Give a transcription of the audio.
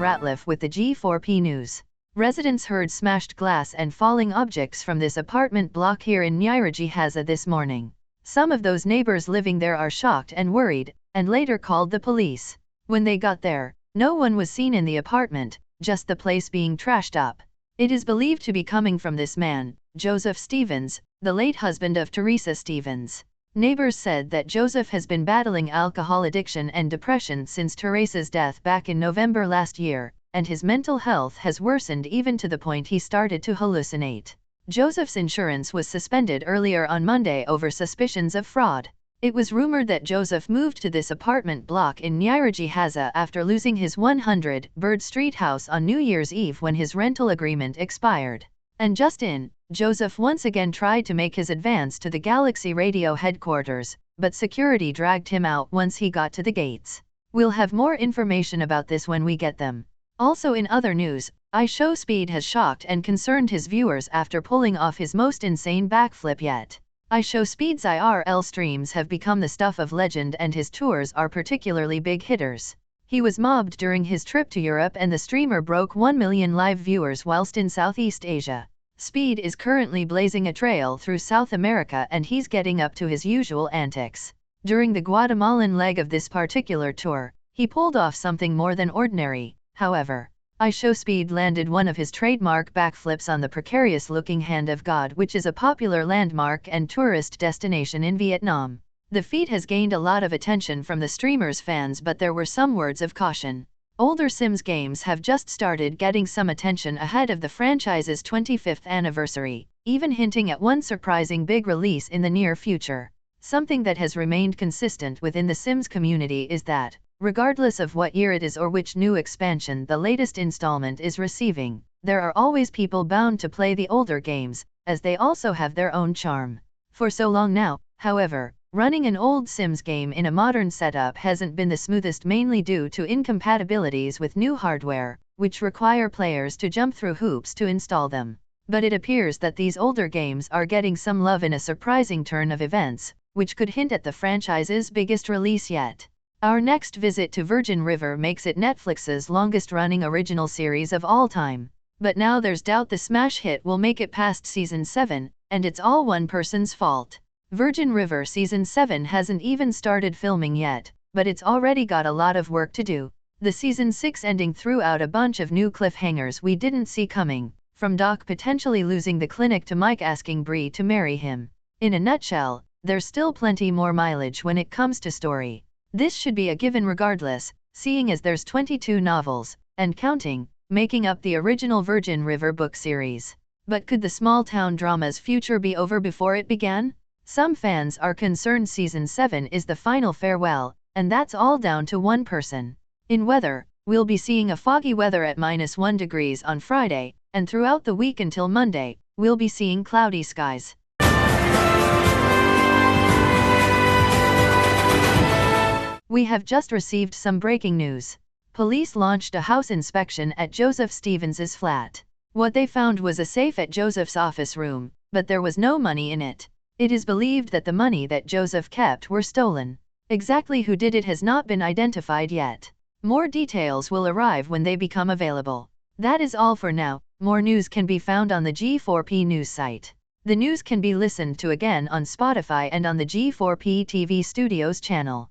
Ratliff with the G4p News. Residents heard smashed glass and falling objects from this apartment block here in Nyíregyháza Haza this morning. Some of those neighbors living there are shocked and worried, and later called the police. When they got there, no one was seen in the apartment, just the place being trashed up. It is believed to be coming from this man, Joseph Stevens, the late husband of Teresa Stevens. Neighbors said that Joseph has been battling alcohol addiction and depression since Teresa's death back in November last year, and his mental health has worsened even to the point he started to hallucinate. Joseph's insurance was suspended earlier on Monday over suspicions of fraud. It was rumored that Joseph moved to this apartment block in Nyíregyháza Haza after losing his 100 Bird Street house on New Year's Eve when his rental agreement expired. And just in, Joseph once again tried to make his advance to the Galaxy Radio headquarters, but security dragged him out once he got to the gates. We'll have more information about this when we get them. Also in other news, iShowSpeed has shocked and concerned his viewers after pulling off his most insane backflip yet. iShowSpeed's IRL streams have become the stuff of legend and his tours are particularly big hitters. He was mobbed during his trip to Europe and the streamer broke 1 million live viewers whilst in Southeast Asia. Speed is currently blazing a trail through South America and he's getting up to his usual antics. During the Guatemalan leg of this particular tour, he pulled off something more than ordinary, however. iShowSpeed landed one of his trademark backflips on the precarious-looking Hand of God, which is a popular landmark and tourist destination in Vietnam. The feat has gained a lot of attention from the streamer's fans, but there were some words of caution. Older Sims games have just started getting some attention ahead of the franchise's 25th anniversary, even hinting at one surprising big release in the near future. Something that has remained consistent within the Sims community is that, regardless of what year it is or which new expansion the latest installment is receiving, there are always people bound to play the older games, as they also have their own charm. For so long now, however, running an old Sims game in a modern setup hasn't been the smoothest, mainly due to incompatibilities with new hardware, which require players to jump through hoops to install them. But it appears that these older games are getting some love in a surprising turn of events, which could hint at the franchise's biggest release yet. Our next visit to Virgin River makes it Netflix's longest-running original series of all time. But now there's doubt the smash hit will make it past Season 7, and it's all one person's fault. Virgin River Season 7 hasn't even started filming yet, but it's already got a lot of work to do. The Season 6 ending threw out a bunch of new cliffhangers we didn't see coming, from Doc potentially losing the clinic to Mike asking Bree to marry him. In a nutshell, there's still plenty more mileage when it comes to story. This should be a given regardless, seeing as there's 22 novels, and counting, making up the original Virgin River book series. But could the small-town drama's future be over before it began? Some fans are concerned Season 7 is the final farewell, and that's all down to one person. In weather, we'll be seeing a foggy weather at -1 degrees on Friday, and throughout the week until Monday, we'll be seeing cloudy skies. We have just received some breaking news. Police launched a house inspection at Joseph Stevens's flat. What they found was a safe at Joseph's office room, but there was no money in it. It is believed that the money that Joseph kept were stolen. Exactly who did it has not been identified yet. More details will arrive when they become available. That is all for now. More news can be found on the G4p News site. The news can be listened to again on Spotify and on the G4p TV Studios channel.